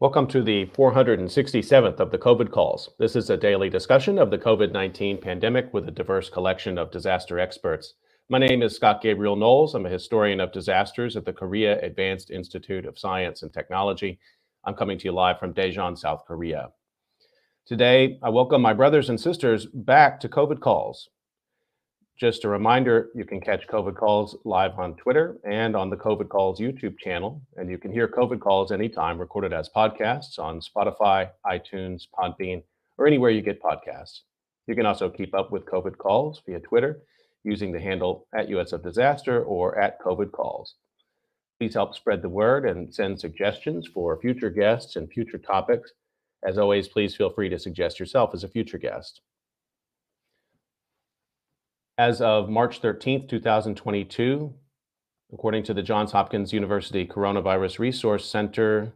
Welcome to the 467th of the COVID calls. This is a daily discussion of the COVID-19 pandemic with a diverse collection of disaster experts. My name is Scott Gabriel Knowles. I'm a historian of disasters at the Korea Advanced Institute of Science and Technology. I'm coming to you live from Daejeon, South Korea. Today, I welcome my brothers and sisters back to COVID calls. Just a reminder, you can catch COVID calls live on Twitter and on the COVID calls YouTube channel, and you can hear COVID calls anytime recorded as podcasts on Spotify, iTunes, Podbean, or anywhere you get podcasts. You can also keep up with COVID calls via Twitter using the handle @US of Disaster or @COVID calls. Please help spread the word and send suggestions for future guests and future topics. As always, please feel free to suggest yourself as a future guest. As of March 13th, 2022, according to the Johns Hopkins University Coronavirus Resource Center,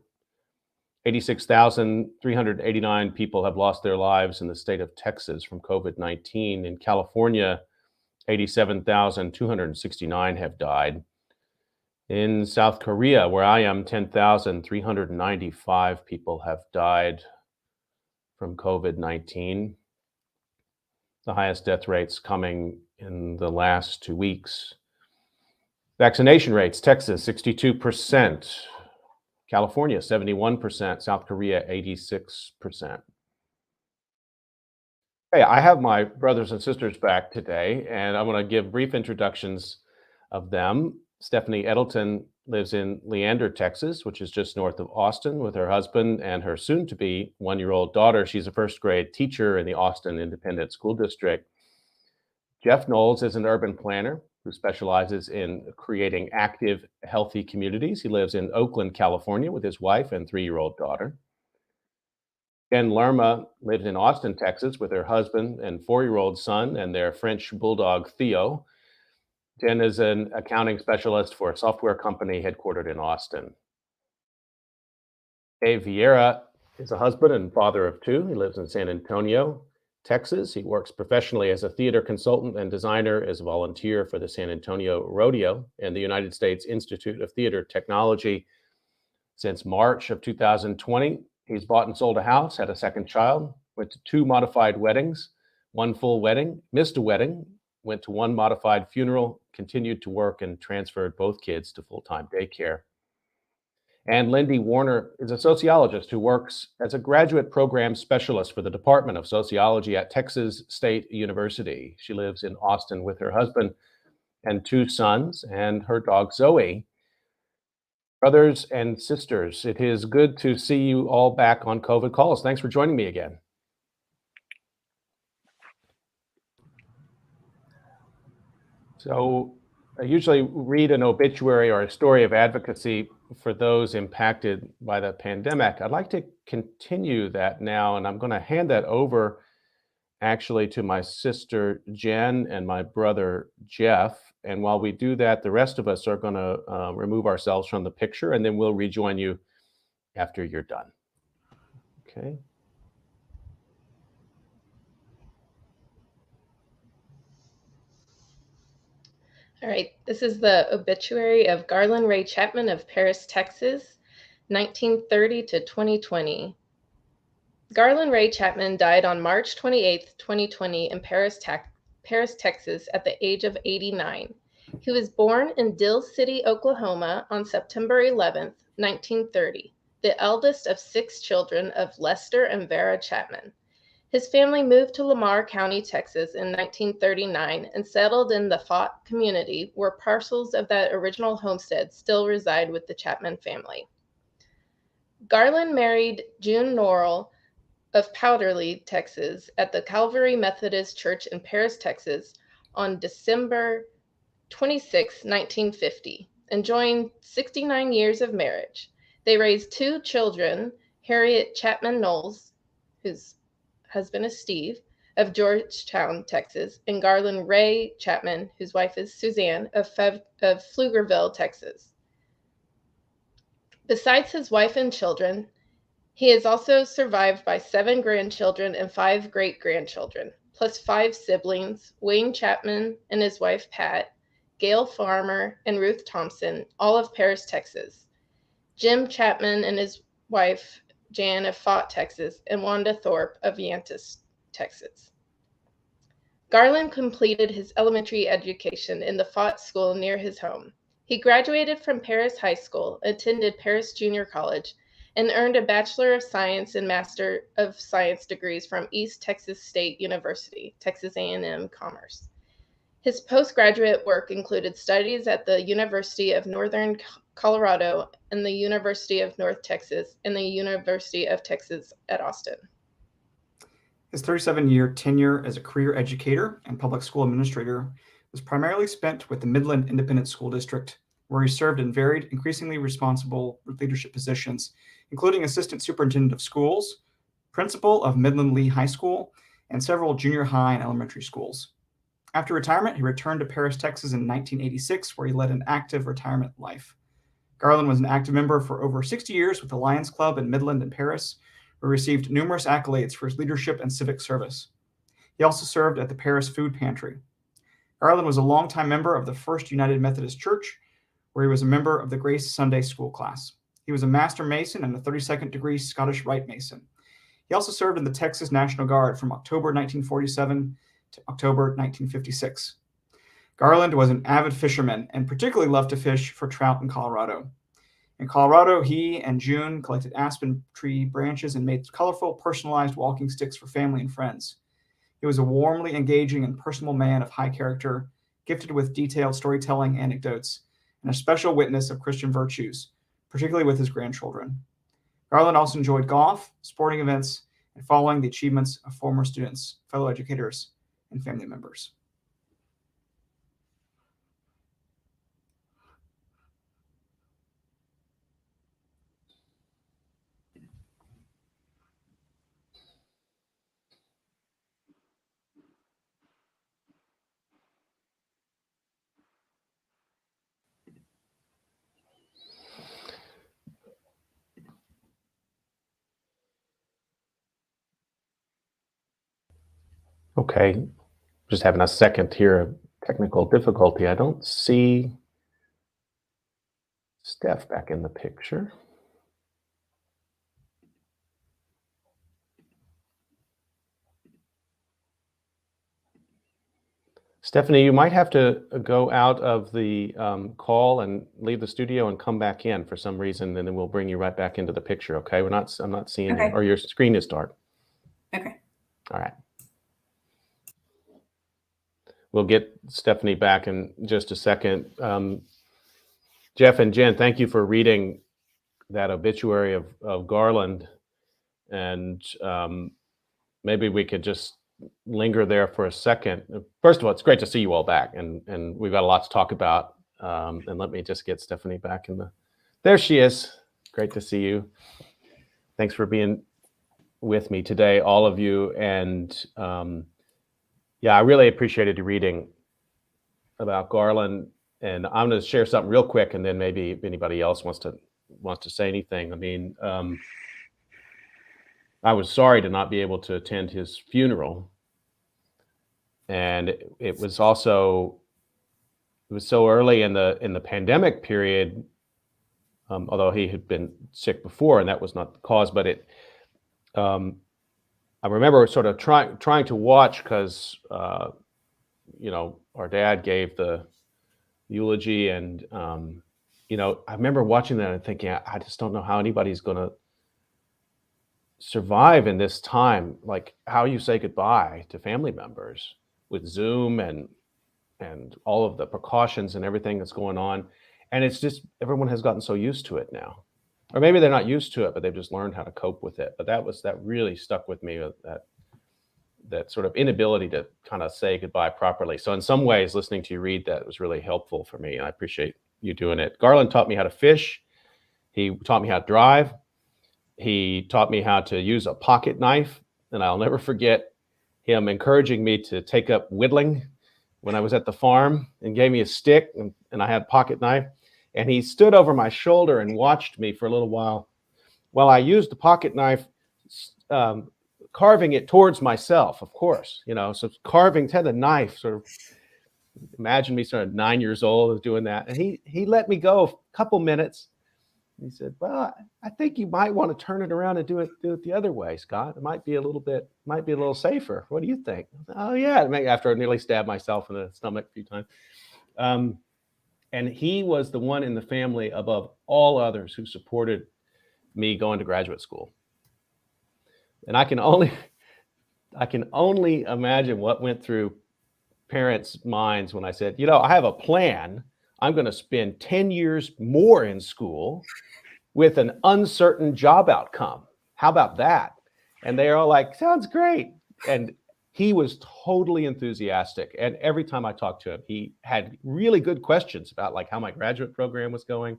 86,389 people have lost their lives in the state of Texas from COVID-19. In California, 87,269 have died. In South Korea, where I am, 10,395 people have died from COVID-19. The highest death rates coming in the last 2 weeks. Vaccination rates: Texas, 62%, California, 71%, South Korea, 86%. Hey, I have my brothers and sisters back today, and I want to give brief introductions of them. Stephanie Edelton lives in Leander, Texas, which is just north of Austin, with her husband and her soon-to-be one-year-old daughter. She's a first-grade teacher in the Austin Independent School District. Jeff Knowles is an urban planner who specializes in creating active, healthy communities. He lives in Oakland, California, with his wife and 3-year-old daughter. Jen Lerma lives in Austin, Texas, with her husband and 4-year-old son and their French bulldog, Theo. Jen is an accounting specialist for a software company headquartered in Austin. Dave Vieira is a husband and father of 2. He lives in San Antonio, Texas. He works professionally as a theater consultant and designer, as a volunteer for the San Antonio Rodeo and the United States Institute of Theater Technology. Since March of 2020, he's bought and sold a house, had a second child, went to 2 modified weddings, 1 full wedding, missed a wedding, went to 1 modified funeral, continued to work, and transferred both kids to full-time daycare. And Lindy Warner is a sociologist who works as a graduate program specialist for the Department of Sociology at Texas State University. She lives in Austin with her husband and 2 sons and her dog Zoe. Brothers and sisters, it is good to see you all back on COVID calls. Thanks for joining me again. So I usually read an obituary or a story of advocacy for those impacted by the pandemic. I'd like to continue that now, and I'm going to hand that over actually to my sister Jen and my brother Jeff. And while we do that, the rest of us are going to remove ourselves from the picture, and then we'll rejoin you after you're done. Okay. All right, this is the obituary of Garland Ray Chapman of Paris, Texas, 1930 to 2020. Garland Ray Chapman died on March 28, 2020 in Paris, Texas at the age of 89. He was born in Dill City, Oklahoma on September 11, 1930, the eldest of 6 children of Lester and Vera Chapman. His family moved to Lamar County, Texas in 1939 and settled in the Fott community, where parcels of that original homestead still reside with the Chapman family. Garland married June Norrell of Powderly, Texas, at the Calvary Methodist Church in Paris, Texas, on December 26, 1950, enjoying 69 years of marriage. They raised 2 children, Harriet Chapman Knowles, whose husband is Steve, of Georgetown, Texas, and Garland Ray Chapman, whose wife is Suzanne, of Pflugerville, Texas. Besides his wife and children, he is also survived by 7 grandchildren and 5 great-grandchildren, plus 5 siblings, Wayne Chapman and his wife Pat, Gail Farmer, and Ruth Thompson, all of Paris, Texas. Jim Chapman and his wife Jan of Fott, Texas, and Wanda Thorpe of Yantis, Texas. Garland completed his elementary education in the Fott School near his home. He graduated from Paris High School, attended Paris Junior College, and earned a Bachelor of Science and Master of Science degrees from East Texas State University, Texas A&M Commerce. His postgraduate work included studies at the University of Northern Colorado and the University of North Texas and the University of Texas at Austin. His 37-year tenure as a career educator and public school administrator was primarily spent with the Midland Independent School District, where he served in varied, increasingly responsible leadership positions, including assistant superintendent of schools, principal of Midland Lee High School, and several junior high and elementary schools. After retirement, he returned to Paris, Texas in 1986, where he led an active retirement life. Garland was an active member for over 60 years with the Lions Club in Midland and Paris, where he received numerous accolades for his leadership and civic service. He also served at the Paris Food Pantry. Garland was a longtime member of the First United Methodist Church, where he was a member of the Grace Sunday School class. He was a Master Mason and a 32nd degree Scottish Rite Mason. He also served in the Texas National Guard from October 1947 to October 1956. Garland was an avid fisherman and particularly loved to fish for trout in Colorado. In Colorado, he and June collected aspen tree branches and made colorful, personalized walking sticks for family and friends. He was a warmly engaging and personable man of high character, gifted with detailed storytelling anecdotes, and a special witness of Christian virtues, particularly with his grandchildren. Garland also enjoyed golf, sporting events, and following the achievements of former students, fellow educators, and family members. Okay, just having a second here of technical difficulty. I don't see Steph back in the picture. Stephanie, you might have to go out of the call and leave the studio and come back in for some reason, and then we'll bring you right back into the picture. Okay, I'm not seeing you, or your screen is dark. Okay. All right. We'll get Stephanie back in just a second. Jeff and Jen, thank you for reading that obituary of Garland, and maybe we could just linger there for a second. First of all, it's great to see you all back, and we've got a lot to talk about. And let me just get Stephanie back in the. There she is. Great to see you. Thanks for being with me today, all of you. And yeah, I really appreciated you reading about Garland. And I'm going to share something real quick, and then maybe if anybody else wants to say anything. I mean, I was sorry to not be able to attend his funeral. And it was so early in the pandemic period, although he had been sick before, and that was not the cause. But I remember sort of trying to watch because our dad gave the eulogy, and I remember watching that and thinking, I just don't know how anybody's going to survive in this time, like how you say goodbye to family members with Zoom and all of the precautions and everything that's going on. And it's just, everyone has gotten so used to it now, or maybe they're not used to it, but they've just learned how to cope with it. But that really stuck with me, that sort of inability to kind of say goodbye properly. So in some ways, listening to you read that was really helpful for me, and I appreciate you doing it. Garland taught me how to fish. He taught me how to drive. He taught me how to use a pocket knife, and I'll never forget him encouraging me to take up whittling when I was at the farm, and gave me a stick, and I had a pocket knife, and he stood over my shoulder and watched me for a little while I used the pocket knife, carving it towards myself, of course, so carving to the knife, sort of imagine me sort of 9 years old doing that. And he let me go a couple minutes, He said, well, I think you might want to turn it around and do it the other way, Scott. It might be a little safer. What do you think? Oh yeah. After I nearly stabbed myself in the stomach a few times. And he was the one in the family above all others who supported me going to graduate school. And I can only imagine what went through parents' minds when I said, I have a plan. I'm going to spend 10 years more in school with an uncertain job outcome. How about that? And they are all like, sounds great. And he was totally enthusiastic. And every time I talked to him, he had really good questions about like how my graduate program was going.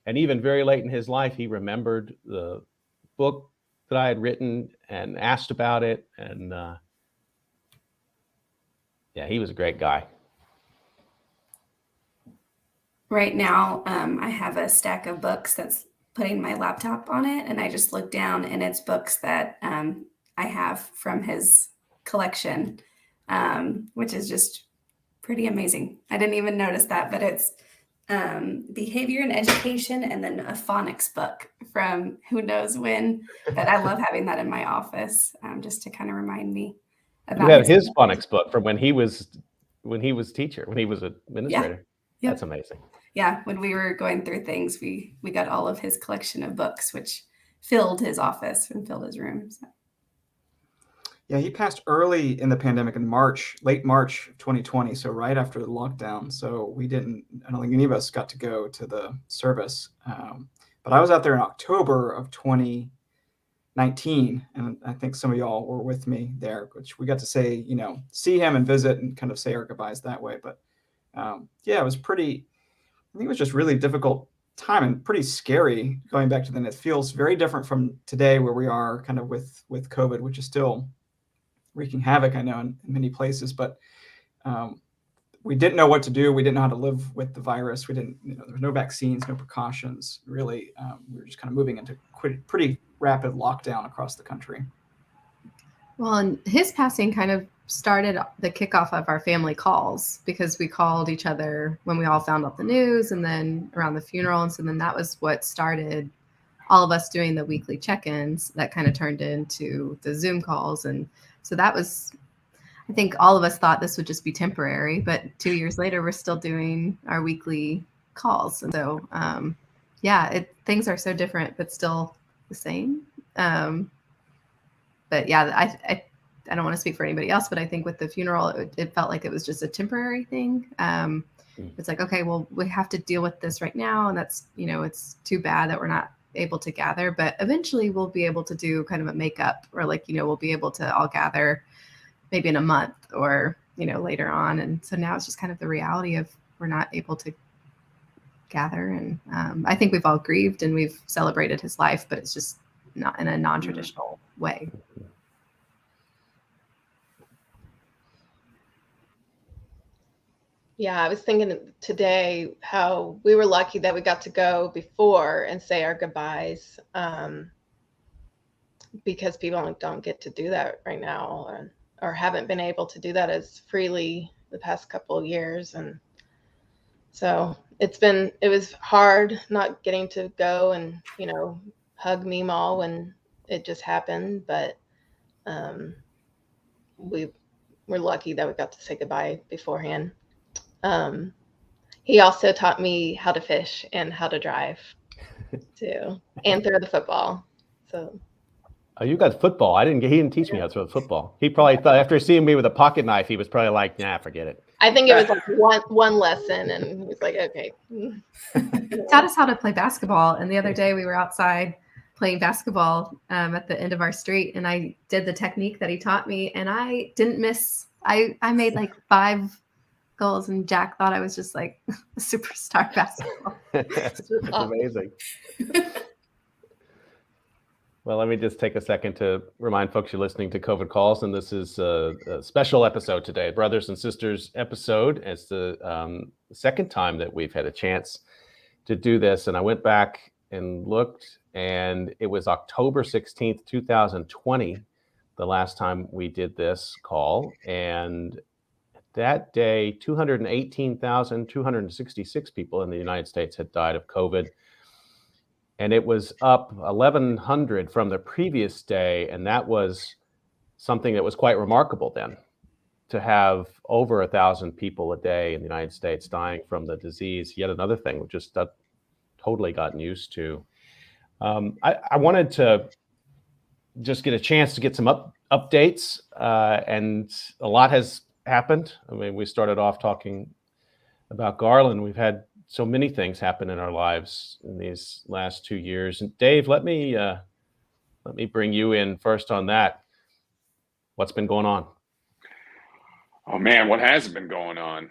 And even very late in his life, he remembered the book that I had written and asked about it. And yeah, he was a great guy. Right now, I have a stack of books that's putting my laptop on it, and I just look down, and it's books that I have from his collection, which is just pretty amazing. I didn't even notice that, but it's behavior and education, and then a phonics book from who knows when. But I love having that in my office, just to kind of remind me about. You have his phonics book from when he was teacher, when he was administrator. Yeah. That's amazing. Yeah, when we were going through things, we got all of his collection of books, which filled his office and filled his room. So. Yeah, he passed early in the pandemic in late March of 2020, so right after the lockdown. So I don't think any of us got to go to the service. But I was out there in October of 2019, and I think some of y'all were with me there, which we got to say, see him and visit and kind of say our goodbyes that way. But yeah, I think it was just really difficult time and pretty scary going back to then. It feels very different from today where we are kind of with COVID, which is still wreaking havoc, I know, in many places, but we didn't know what to do. We didn't know how to live with the virus. We didn't, there was no vaccines, no precautions, really. We were just kind of moving into pretty rapid lockdown across the country. Well, and his passing kind of started the kickoff of our family calls, because we called each other when we all found out the news and then around the funeral. And so then that was what started all of us doing the weekly check-ins that kind of turned into the Zoom calls. And so that was, I think all of us thought this would just be temporary, but 2 years later, we're still doing our weekly calls. And so, things are so different, but still the same. But yeah, I don't want to speak for anybody else, but I think with the funeral, it felt like it was just a temporary thing. It's like, okay, well, we have to deal with this right now. And that's, it's too bad that we're not able to gather, but eventually we'll be able to do kind of a makeup, or we'll be able to all gather maybe in a month or, later on. And so now it's just kind of the reality of we're not able to gather. And I think we've all grieved and we've celebrated his life, but it's just not in a non-traditional way. Yeah, I was thinking today how we were lucky that we got to go before and say our goodbyes, because people don't get to do that right now, or haven't been able to do that as freely the past couple of years. And so it was hard not getting to go and, hug Meemaw when it just happened. But we're lucky that we got to say goodbye beforehand. He also taught me how to fish and how to drive too, and throw the football. So. Oh, you got football. He didn't teach me how to throw the football. He probably thought after seeing me with a pocket knife, he was probably like, nah, forget it. I think it was like one lesson, and he was like, okay. He taught us how to play basketball. And the other day we were outside playing basketball at the end of our street, and I did the technique that he taught me, and I didn't miss. I made like 5 goals, and Jack thought I was just like a superstar basketball. That's amazing. Well, let me just take a second to remind folks you're listening to COVID Calls, and this is a special episode today, Brothers and Sisters episode. It's the second time that we've had a chance to do this, and I went back and looked, and it was October 16th, 2020, the last time we did this call, and that day, 218,266 people in the United States had died of COVID. and it was up 1,100 from the previous day, and that was something that was quite remarkable then, to have over 1,000 people a day in the United States dying from the disease. Yet another thing we've just totally gotten used to. I wanted to just get a chance to get some updates, and a lot has happened. I mean, we started off talking about Garland. We've had so many things happen in our lives in these last 2 years. And Dave, let me bring you in first on that. What's been going on? Oh man, what hasn't been going on?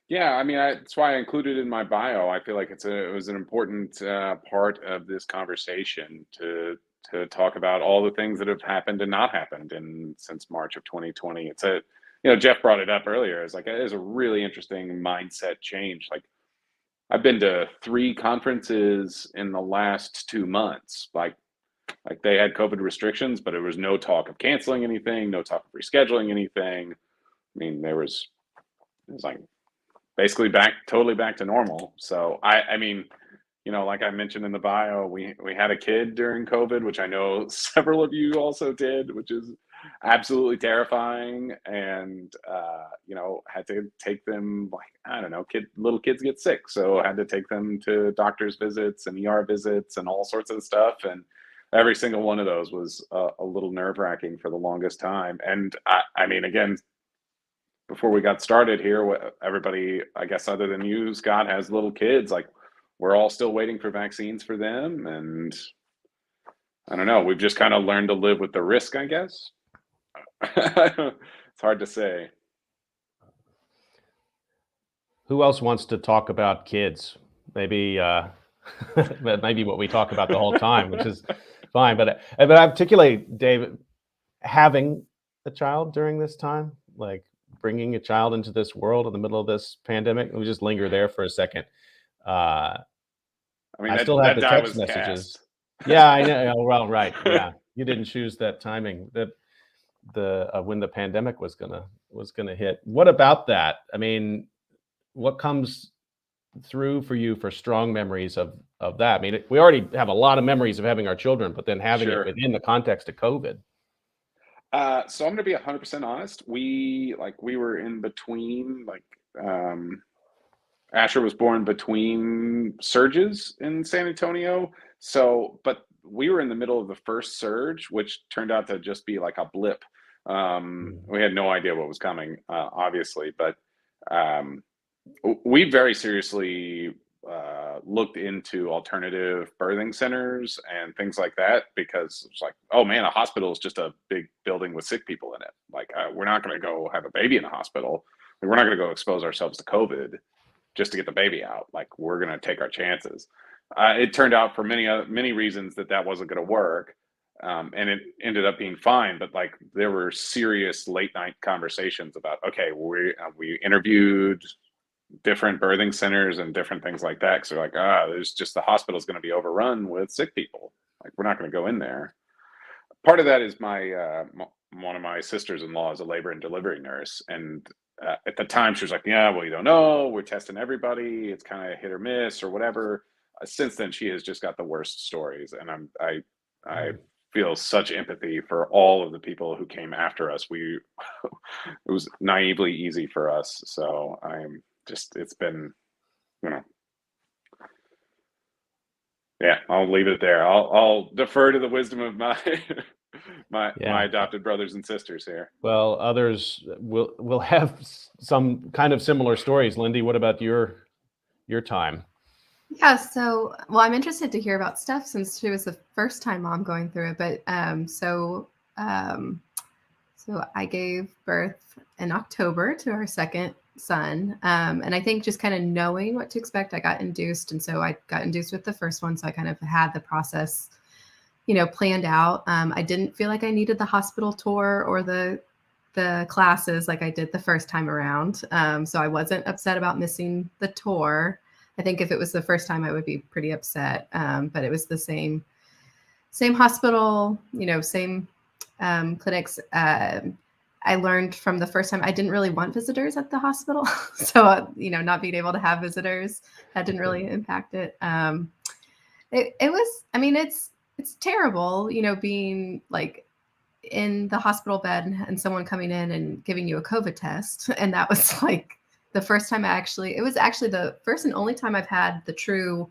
Yeah, I mean, that's why I included it in my bio. I feel like it was an important part of this conversation to talk about all the things that have happened and not happened since March of 2020. It's Jeff brought it up earlier. It's like it is a really interesting mindset change. Like I've been to 3 conferences in the last 2 months. Like they had COVID restrictions, but there was no talk of canceling anything, no talk of rescheduling anything. I mean, it was like basically totally back to normal. So I mean, like I mentioned in the bio, we had a kid during COVID, which I know several of you also did, which is absolutely terrifying. And had to take them, like, I don't know, little kids get sick, so I had to take them to doctor's visits and ER visits and all sorts of stuff. And every single one of those was a little nerve-wracking for the longest time. And I mean, again, before we got started here, everybody, I guess other than you, Scott, has little kids. Like we're all still waiting for vaccines for them. And I don't know, we've just kind of learned to live with the risk, I guess. It's hard to say. Who else wants to talk about kids? Maybe maybe what we talk about the whole time, which is fine. But I particularly, David, having a child during this time, like bringing a child into this world in the middle of this pandemic. Let me just linger there for a second. I mean, I still have the text messages. Cast. Yeah, I know. Well, right. Yeah, you didn't choose that timing. When the pandemic was gonna hit. What about that? I mean, what comes through for you for strong memories of that? I mean, we already have a lot of memories of having our children, but then having it within the context of COVID. So I'm going to be 100% honest. We were in between, Asher was born between surges in San Antonio. So, but we were in the middle of the first surge, which turned out to just be like a blip. We had no idea what was coming, obviously, but we very seriously looked into alternative birthing centers and things like that, because it's like, oh man, a hospital is just a big building with sick people in it. Like we're not going to go have a baby in a hospital. We're not going to go expose ourselves to COVID just to get the baby out. Like we're going to take our chances. It turned out for many reasons that wasn't going to work. And it ended up being fine, but like there were serious late night conversations about, okay, we interviewed different birthing centers and different things like that. So like, there's just, the hospital's going to be overrun with sick people. Like we're not going to go in there. Part of that is my one of my sisters-in-law is a labor and delivery nurse, and at the time she was like, yeah, well, you don't know, we're testing everybody, it's kind of hit or miss or whatever. Since then she has just got the worst stories, and I feel such empathy for all of the people who came after us. It was naively easy for us. So it's been, yeah, I'll leave it there. I'll defer to the wisdom of my my adopted brothers and sisters here. Well, others will have some kind of similar stories. Lindy, what about your time? Yeah, so I'm interested to hear about Steph, since she was the first time mom going through it. But so I gave birth in October to our second son, and I think just kind of knowing what to expect, I got induced, and so I got induced with the first one, so I kind of had the process, planned out. I didn't feel like I needed the hospital tour or the classes like I did the first time around, so I wasn't upset about missing the tour. I think if it was the first time, I would be pretty upset. But it was the same hospital, same clinics. I learned from the first time I didn't really want visitors at the hospital. So, not being able to have visitors, that didn't really impact it. It was, I mean, it's terrible, you know, being like in the hospital bed and someone coming in and giving you a COVID test. And that was like the first time it was actually the first and only time I've had the true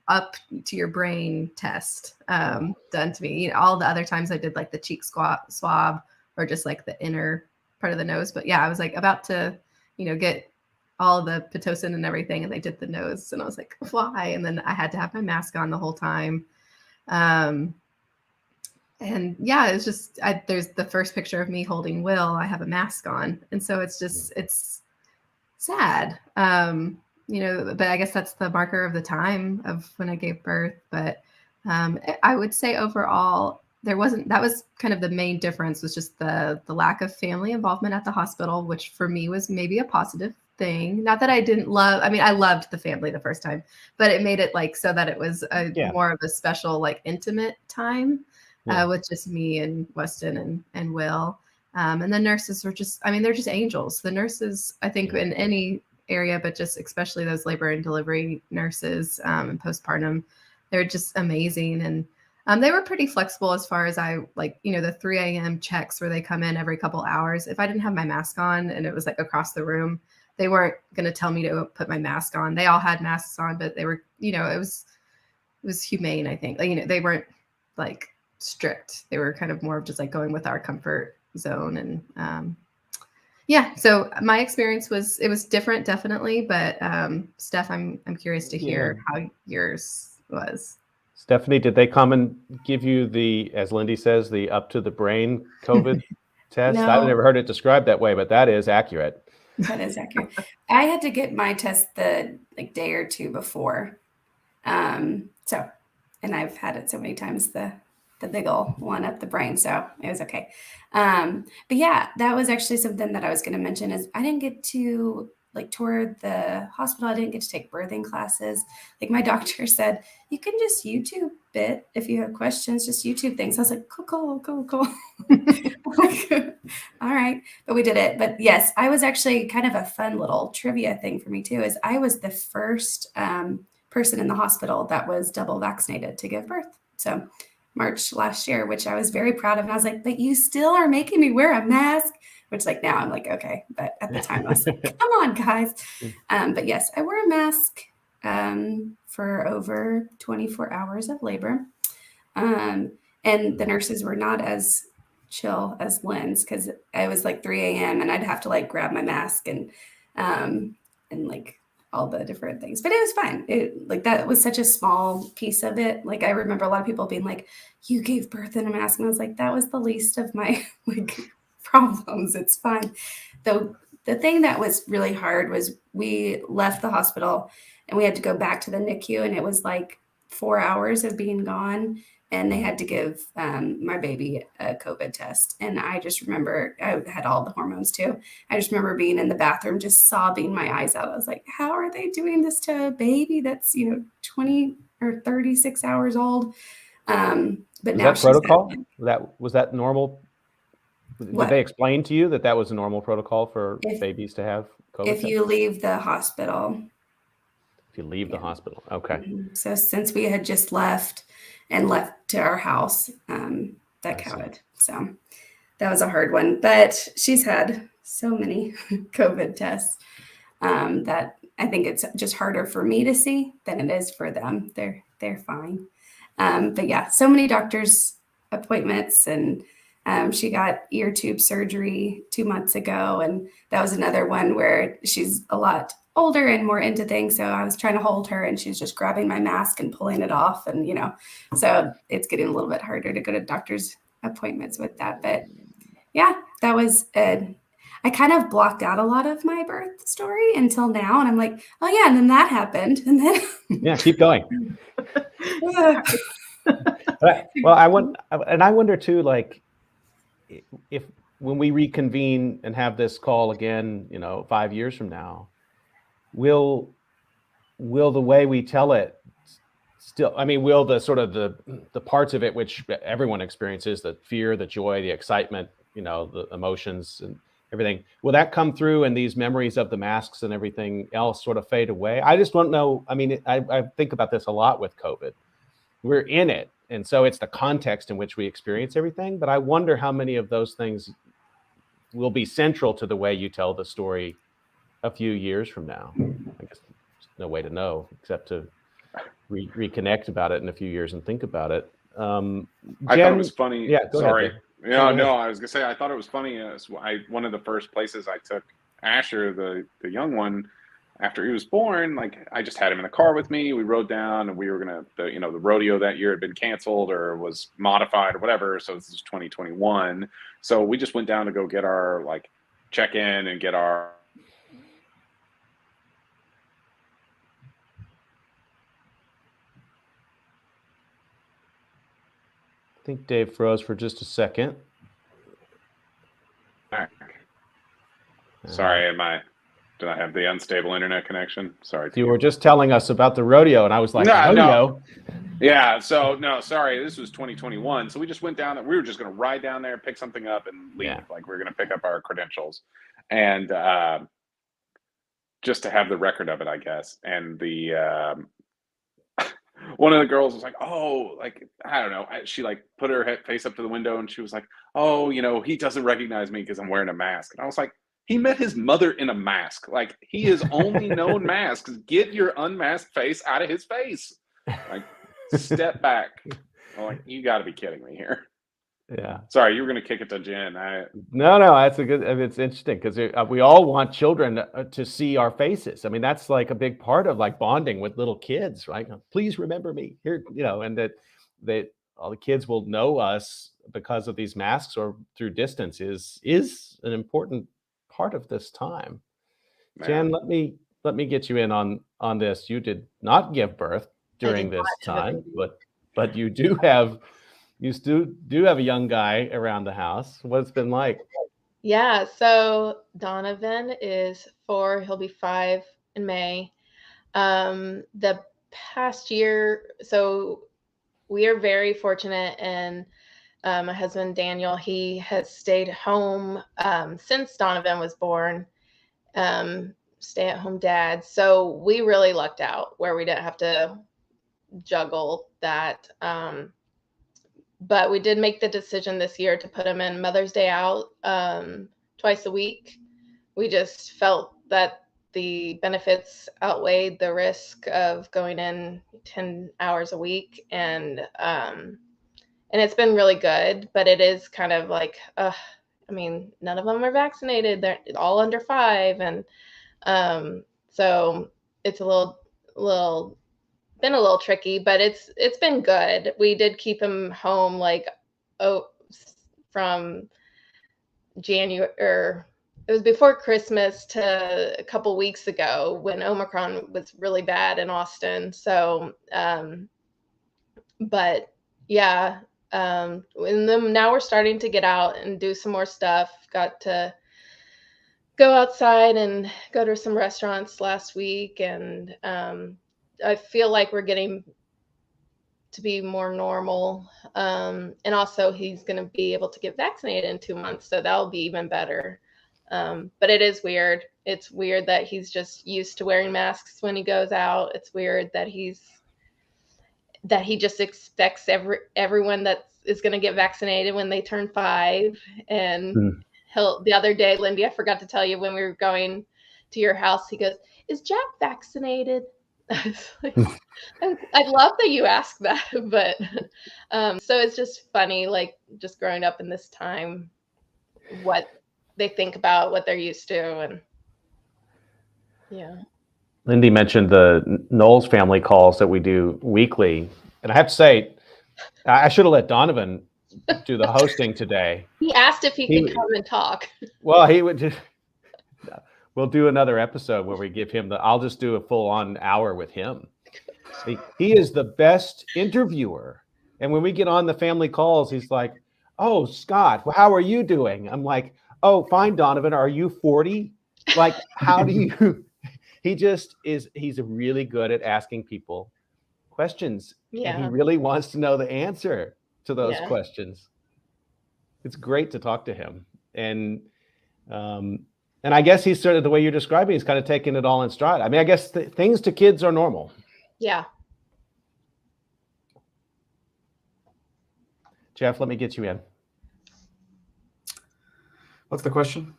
up to your brain test done to me. You know, all the other times I did like the cheek swab or just like the inner part of the nose. But yeah, I was like about to, you know, get all the Pitocin and everything, and they did the nose, and I was like, why? And then I had to have my mask on the whole time. And yeah, it's just, there's the first picture of me holding Will. I have a mask on. And so it's just, it's sad. You know, but I guess that's the marker of the time of when I gave birth. But I would say overall, that was kind of the main difference, was just the lack of family involvement at the hospital, which for me was maybe a positive thing. Not that I didn't love, I mean, I loved the family the first time, but it made it like so that it was more of a special, like intimate time with just me and Weston and Will. And the nurses were just, I mean, they're just angels. The nurses, I think in any area, but just especially those labor and delivery nurses and postpartum, they're just amazing. And they were pretty flexible as far as you know, the 3 a.m. checks where they come in every couple hours. If I didn't have my mask on and it was like across the room, they weren't going to tell me to put my mask on. They all had masks on, but they were, you know, it was humane, I think. Like, you know, they weren't like strict. They were kind of more of just like going with our comfort zone. And yeah, so my experience was different, definitely. But Steph, I'm curious to hear how yours was. Stephanie, did they come and give you the, as Lindy says, the up to the brain COVID test? No. I've never heard it described that way, but that is accurate. That is accurate. I had to get my test the day or two before. So, and I've had it so many times, the big old one up the brain. So it was okay. But yeah, that was actually something that I was going to mention is I didn't get to tour the hospital. I didn't get to take birthing classes. Like my doctor said, you can just YouTube it. If you have questions, just YouTube things. I was like, cool. All right. But we did it. But yes, I was actually kind of a fun little trivia thing for me too, is I was the first person in the hospital that was double vaccinated to give birth. So March last year, which I was very proud of. And I was like, but you still are making me wear a mask, which like now I'm like, okay. But at the time I was like, come on, guys. But yes, I wore a mask for over 24 hours of labor. And the nurses were not as chill as Lynn's, because it was like 3 a.m. and I'd have to like grab my mask and like all the different things, but it was fine. Like that was such a small piece of it. Like I remember a lot of people being like, you gave birth in a mask. And I was like, that was the least of my like problems. It's fine. Though the thing that was really hard was we left the hospital and we had to go back to the NICU, and it was like 4 hours of being gone. And they had to give my baby a COVID test. And I just remember, I had all the hormones too. I just remember being in the bathroom, just sobbing my eyes out. I was like, how are they doing this to a baby that's, 20 or 36 hours old? But was now that protocol? Was that normal? What? Did they explain to you that was a normal protocol for babies to have COVID? If you leave the hospital. If you leave the hospital. Okay. Mm-hmm. So since we had just left to our house, that counted. So that was a hard one, but she's had so many COVID tests that I think it's just harder for me to see than it is for them. They're fine. But yeah, so many doctor's appointments, and she got ear tube surgery 2 months ago. And that was another one where she's a lot older and more into things. So I was trying to hold her and she's just grabbing my mask and pulling it off. And, so it's getting a little bit harder to go to doctor's appointments with that. But yeah, that was I kind of blocked out a lot of my birth story until now. And I'm like, oh yeah. And then that happened. And then yeah, keep going. Well, I wonder too, like if when we reconvene and have this call again, 5 years from now, will the way we tell it still, will the sort of the parts of it which everyone experiences, the fear, the joy, the excitement, the emotions and everything, will that come through and these memories of the masks and everything else sort of fade away? I just don't know. I think about this a lot with COVID. we're in it. And so it's the context in which we experience everything. But I wonder how many of those things will be central to the way you tell the story a few years from now. I guess there's no way to know except to reconnect about it in a few years and think about it. I thought it was funny. Yeah, go Sorry. ahead. No, I was gonna say I thought it was funny. One of the first places I took Asher, the young one, after he was born, like I just had him in the car with me. We rode down, and we were gonna, the rodeo that year had been canceled or was modified or whatever. So this is 2021. So we just went down to go get our check in and get our. I think Dave froze for just a second. Back. Sorry, did I have the unstable internet connection? Sorry. You were just telling us about the rodeo, and I was like, rodeo? No. Yeah, so no, sorry, this was 2021. So we just went down there. We were just going to ride down there, pick something up, and leave. Yeah. Like we were going to pick up our credentials, and just to have the record of it, I guess. And the one of the girls was like, "Oh, I don't know." She put her face up to the window, and she was like, "Oh, he doesn't recognize me because I'm wearing a mask." And I was like, he met his mother in a mask. He is only known masks. Get your unmasked face out of his face. Step back. I'm like, you got to be kidding me here. Yeah. Sorry, you were going to kick it to Jen. No, that's it's interesting because we all want children to see our faces. I mean, that's a big part of bonding with little kids, right? Please remember me here, and that all the kids will know us because of these masks or through distance is an important part of this time. Man. Jen, let me get you in on this. You did not give birth during this time, but you do have a young guy around the house. What's it been like? Yeah, so Donovan is 4. He'll be 5 in May. The past year, so we are very fortunate, and my husband Daniel, he has stayed home since Donovan was born, stay-at-home dad. So we really lucked out where we didn't have to juggle that. But we did make the decision this year to put him in Mother's Day out twice a week. We just felt that the benefits outweighed the risk of going in 10 hours a week. And it's been really good, but it is kind of none of them are vaccinated. They're all under 5. And so it's been a little tricky, but it's been good. We did keep him home from January, or it was before Christmas to a couple weeks ago when Omicron was really bad in Austin. So but yeah, and then now we're starting to get out and do some more stuff. Got to go outside and go to some restaurants last week, and I feel like we're getting to be more normal. And also he's going to be able to get vaccinated in 2 months. So that'll be even better. But it is weird. It's weird that he's just used to wearing masks when he goes out. It's weird that he just expects everyone that is going to get vaccinated when they turn 5. And the other day, Lindy, I forgot to tell you, when we were going to your house, he goes, "Is Jack vaccinated?" I love that you asked that, but so it's just funny, just growing up in this time, what they think about, what they're used to. And yeah. Lindy mentioned the Knowles family calls that we do weekly. And I have to say, I should have let Donovan do the hosting today. He asked if he could come and talk. Well, he would just... We'll do another episode where we give him I'll just do a full-on hour with him. He is the best interviewer. And when we get on the family calls, he's like, "Oh, Scott, how are you doing?" I'm like, "Oh, fine, Donovan. Are you 40? How do you..." He's really good at asking people questions. Yeah. And he really wants to know the answer to those questions. It's great to talk to him. And I guess he's sort of, the way you're describing, he's kind of taking it all in stride. I mean, I guess things to kids are normal. Yeah. Jeff, let me get you in. What's the question?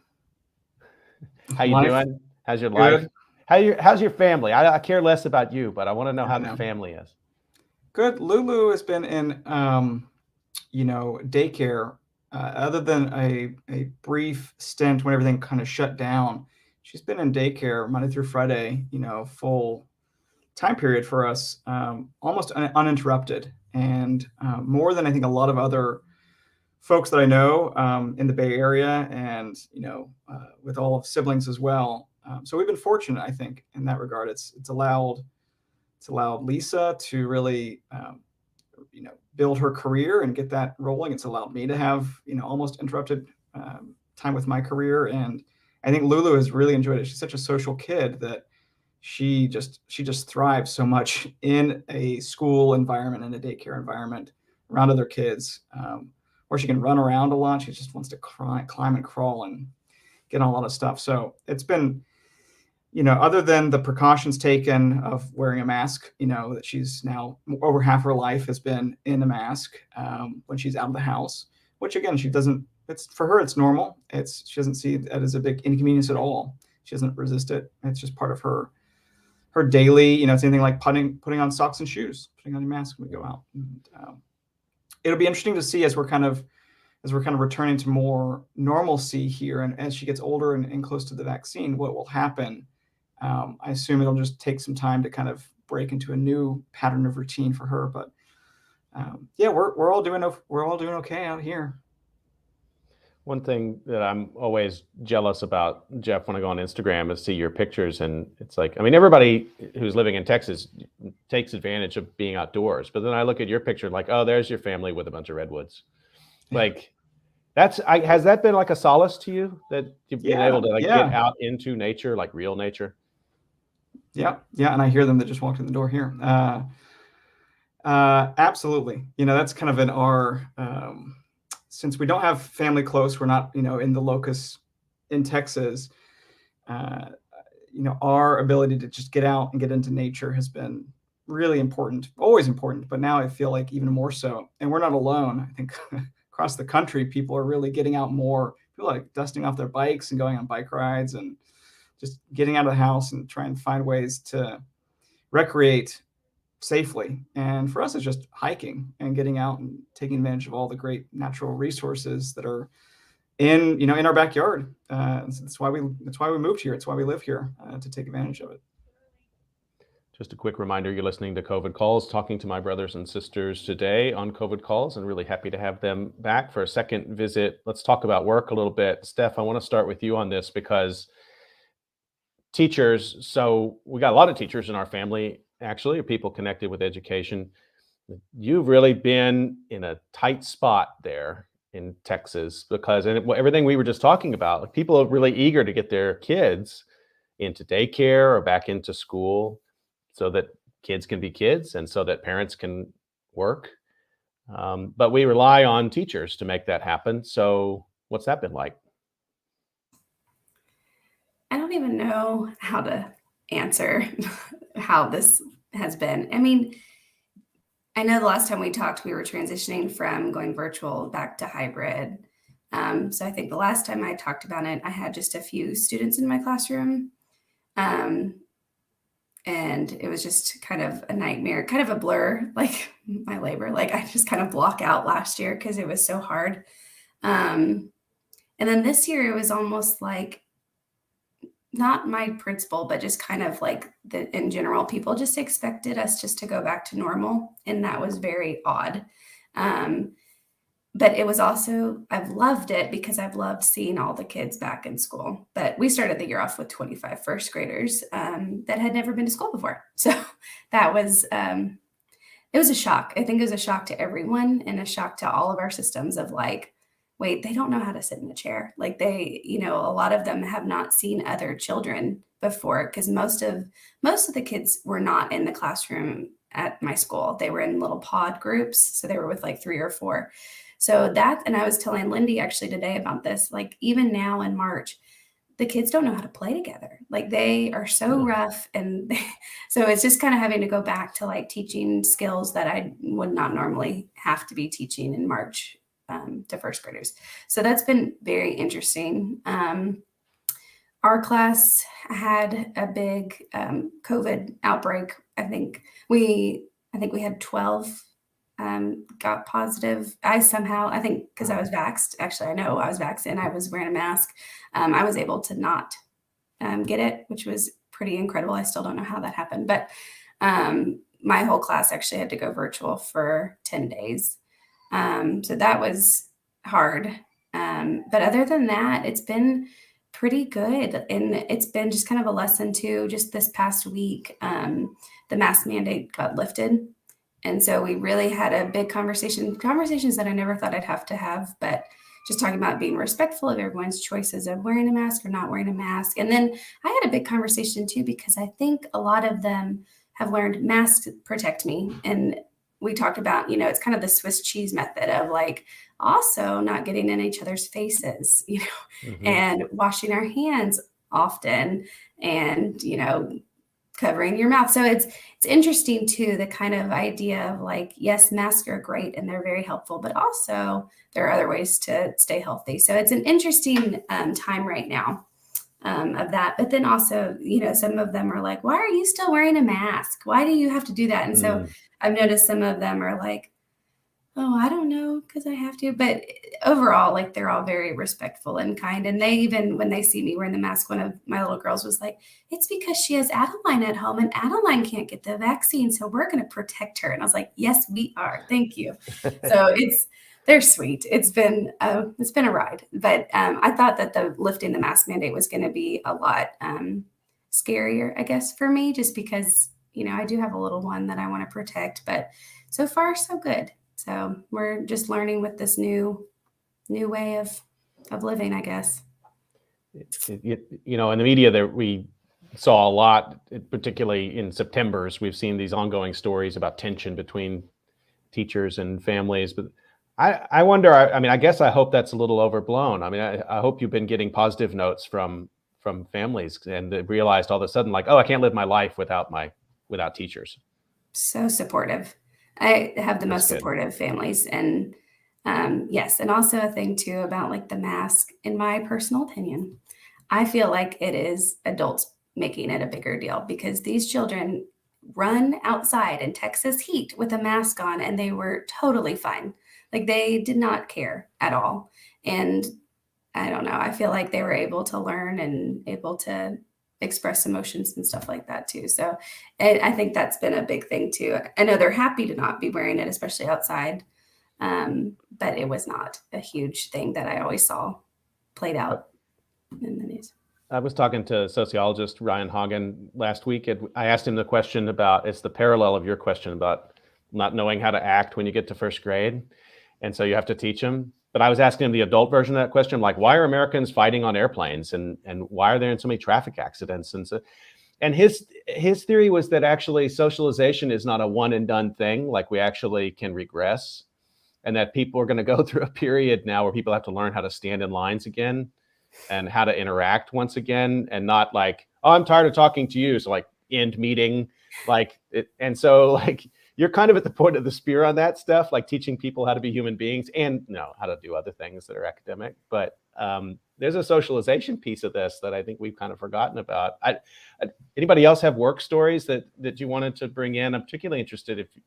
How you Life? doing? How's your life? Good. How's your family? I care less about you, but I want to know I how know. the family is. Good. Lulu has been in, daycare. Other than a brief stint when everything kind of shut down, she's been in daycare Monday through Friday. Full time period for us, almost uninterrupted, and more than I think a lot of other folks that I know in the Bay Area, and with all of siblings as well. So we've been fortunate, I think, in that regard. It's allowed Lisa to really build her career and get that rolling. It's allowed me to have almost interrupted time with my career, and I think Lulu has really enjoyed it. She's such a social kid that she just thrives so much in a school environment, in a daycare environment, around other kids, where she can run around a lot. She just wants to climb and crawl and get on a lot of stuff. So it's been, other than the precautions taken of wearing a mask, that she's now over half her life has been in a mask when she's out of the house, which again, she doesn't, it's for her, it's normal. She doesn't see that as a big inconvenience at all. She doesn't resist it. It's just part of her daily, it's anything like putting on socks and shoes, putting on your mask when we go out. And, it'll be interesting to see as we're kind of returning to more normalcy here, and as she gets older and close to the vaccine, what will happen. I assume it'll just take some time to kind of break into a new pattern of routine for her. But we're all doing okay out here. One thing that I'm always jealous about, Jeff, when I go on Instagram is see your pictures, and it's like, I mean, everybody who's living in Texas takes advantage of being outdoors, but then I look at your picture like, oh, there's your family with a bunch of redwoods. Like, has that been like a solace to you, that you've been able to get out into nature, like real nature? Yeah. And I hear them that just walked in the door here. Absolutely. That's kind of in our, since we don't have family close, we're not, in the locus in Texas, our ability to just get out and get into nature has been really important, always important, but now I feel like even more so. And we're not alone. I think across the country, people are really getting out more. People are like dusting off their bikes and going on bike rides and just getting out of the house and trying to find ways to recreate safely. And for us, it's just hiking and getting out and taking advantage of all the great natural resources that are in our backyard. That's why we moved here. It's why we live here, to take advantage of it. Just a quick reminder, you're listening to COVID Calls, talking to my brothers and sisters today on COVID Calls, and really happy to have them back for a second visit. Let's talk about work a little bit. Steph, I want to start with you on this, because teachers, so we got a lot of teachers in our family, actually, people connected with education. You've really been in a tight spot there in Texas, because everything we were just talking about, like, people are really eager to get their kids into daycare or back into school so that kids can be kids and so that parents can work. But we rely on teachers to make that happen. So what's that been like? I don't even know how to answer how this has been. I mean, I know the last time we talked, we were transitioning from going virtual back to hybrid. So I think the last time I talked about it, I had just a few students in my classroom. And it was just kind of a nightmare, kind of a blur, like my labor. Like, I just kind of block out last year because it was so hard. And then this year it was almost like, not my principal, but just kind of like in general, people just expected us just to go back to normal. And that was very odd. But it was also, I've loved it because I've loved seeing all the kids back in school. But we started the year off with 25 first graders that had never been to school before. So that was, it was a shock. I think it was a shock to everyone, and a shock to all of our systems of like, wait, they don't know how to sit in a chair. Like, they, a lot of them have not seen other children before, because most of the kids were not in the classroom at my school. They were in little pod groups. So they were with like 3 or 4. So that, and I was telling Lindy actually today about this, like, even now in March, the kids don't know how to play together. Like, they are so rough. And so it's just kind of having to go back to like teaching skills that I would not normally have to be teaching in March to first graders. So that's been very interesting. Our class had a big COVID outbreak. I think we had 12 got positive. I think because I was vaxxed, actually, I know I was vaxxed and I was wearing a mask. I was able to not get it, which was pretty incredible. I still don't know how that happened, but my whole class actually had to go virtual for 10 days. So that was hard. But other than that, it's been pretty good. And it's been just kind of a lesson too, just this past week, the mask mandate got lifted. And so we really had a big conversations that I never thought I'd have to have, but just talking about being respectful of everyone's choices of wearing a mask or not wearing a mask. And then I had a big conversation too, because I think a lot of them have learned masks protect me. And we talked about, it's kind of the Swiss cheese method of like also not getting in each other's faces, and washing our hands often and, covering your mouth. So it's interesting too, the kind of idea of like, yes, masks are great and they're very helpful, but also there are other ways to stay healthy. So it's an interesting time right now of that. But then also, some of them are like, why are you still wearing a mask? Why do you have to do that? And so I've noticed some of them are like, oh, I don't know, because I have to. But overall, like they're all very respectful and kind. And they even, when they see me wearing the mask, one of my little girls was like, it's because she has Adeline at home and Adeline can't get the vaccine. So we're going to protect her. And I was like, yes, we are. Thank you. So they're sweet. It's been a ride. But I thought that the lifting the mask mandate was going to be a lot scarier, I guess, for me, just because, I do have a little one that I want to protect. But so far, so good. So we're just learning with this new way of living, I guess. In the media that we saw a lot, particularly in September's, we've seen these ongoing stories about tension between teachers and families. But I wonder, I guess I hope that's a little overblown. I hope you've been getting positive notes from families and they realized all of a sudden like, oh, I can't live my life without teachers. So supportive. I have the That's most good. supportive families. And yes, and also a thing too about like the mask, in my personal opinion, I feel like it is adults making it a bigger deal because these children run outside in Texas heat with a mask on and they were totally fine. Like they did not care at all. And I don't know, I feel like they were able to learn and able to express emotions and stuff like that too. So I think that's been a big thing too. I know they're happy to not be wearing it, especially outside. But it was not a huge thing that I always saw played out in the news. I was talking to sociologist Ryan Hagen last week, and I asked him the question about, it's the parallel of your question about not knowing how to act when you get to first grade. And so you have to teach them. But I was asking him the adult version of that question, like, why are Americans fighting on airplanes and why are there in so many traffic accidents? And his theory was that actually socialization is not a one and done thing, like we actually can regress, and that people are going to go through a period now where people have to learn how to stand in lines again and how to interact once again, and not like, oh, I'm tired of talking to you, so like end meeting, like it. And so like you're kind of at the point of the spear on that stuff, like teaching people how to be human beings and how to do other things that are academic. But there's a socialization piece of this that I think we've kind of forgotten about. Anybody else have work stories that you wanted to bring in? I'm particularly interested if you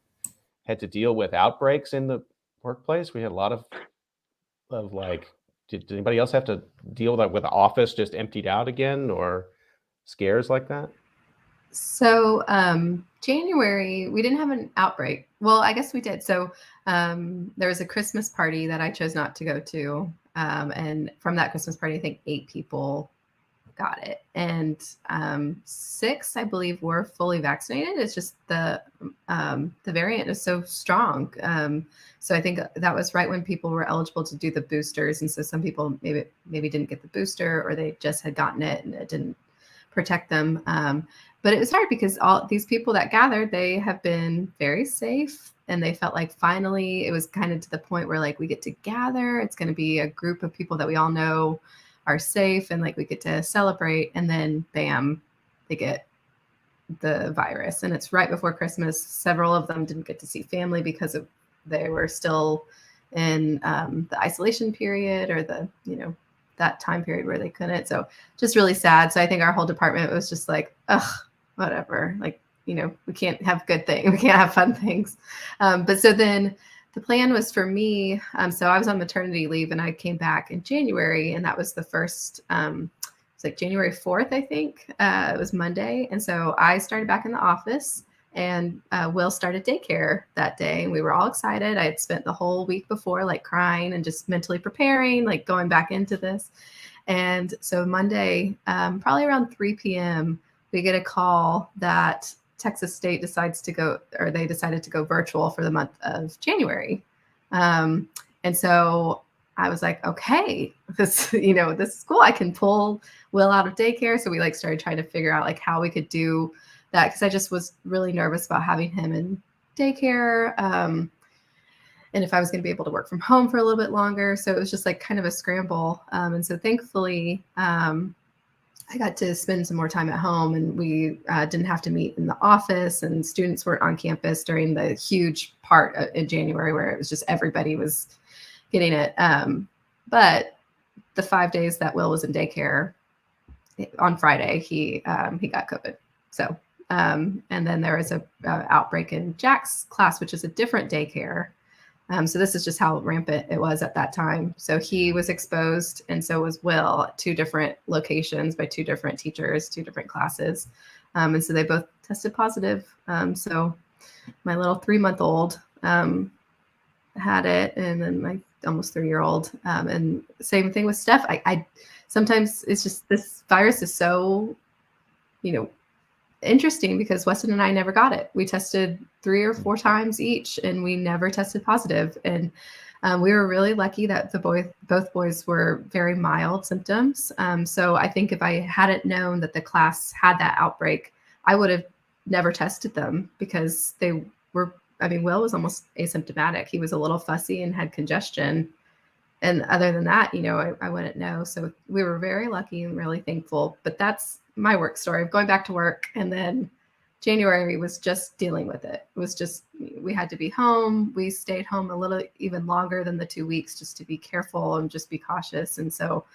had to deal with outbreaks in the workplace. We had a lot of like, did anybody else have to deal with the office just emptied out again or scares like that? So January, we didn't have an outbreak. Well, I guess we did. So there was a Christmas party that I chose not to go to. And from that Christmas party, I think 8 people got it. And 6, I believe, were fully vaccinated. It's just the variant is so strong. So I think that was right when people were eligible to do the boosters. And so some people maybe didn't get the booster, or they just had gotten it and it didn't protect them. But it was hard because all these people that gathered, they have been very safe, and they felt like finally it was kind of to the point where like we get to gather. It's going to be a group of people that we all know are safe, and like we get to celebrate, and then bam, they get the virus. And it's right before Christmas. Several of them didn't get to see family because they were still in the isolation period or the, that time period where they couldn't. So just really sad. So I think our whole department was just like, ugh, whatever. Like, we can't have good things. We can't have fun things. But so then the plan was for me. So I was on maternity leave and I came back in January, and that was the first, it's like January 4th, I think. It was Monday. And so I started back in the office, and Will started daycare that day. And we were all excited. I had spent the whole week before like crying and just mentally preparing, like going back into this. And so Monday, probably around 3 p.m., we get a call that Texas State decided to go virtual for the month of January. And so I was like, okay, this is cool. I can pull Will out of daycare. So we like started trying to figure out like how we could do that, because I just was really nervous about having him in daycare. And if I was going to be able to work from home for a little bit longer. So it was just like kind of a scramble. And so thankfully, I got to spend some more time at home, and we didn't have to meet in the office, and students weren't on campus during the huge part in January where it was just everybody was getting it. But the 5 days that Will was in daycare, on Friday, he got COVID. So, and then there was a outbreak in Jack's class, which is a different daycare. So this is just how rampant it was at that time. So he was exposed, and so was Will, at 2 different locations by 2 different teachers, 2 different classes. And so they both tested positive. So my little 3-month-old had it, and then my almost 3-year-old. And same thing with Steph. I sometimes it's just, this virus is so, interesting, because Weston and I never got it. We tested 3 or 4 times each, and we never tested positive. And we were really lucky that both boys were very mild symptoms. So I think if I hadn't known that the class had that outbreak, I would have never tested them, because they were, Will was almost asymptomatic. He was a little fussy and had congestion. And other than that, I wouldn't know. So we were very lucky and really thankful. But that's my work story of going back to work. And then January was just dealing with it. It was just, we had to be home. We stayed home a little even longer than the 2 weeks, just to be careful and just be cautious. And so,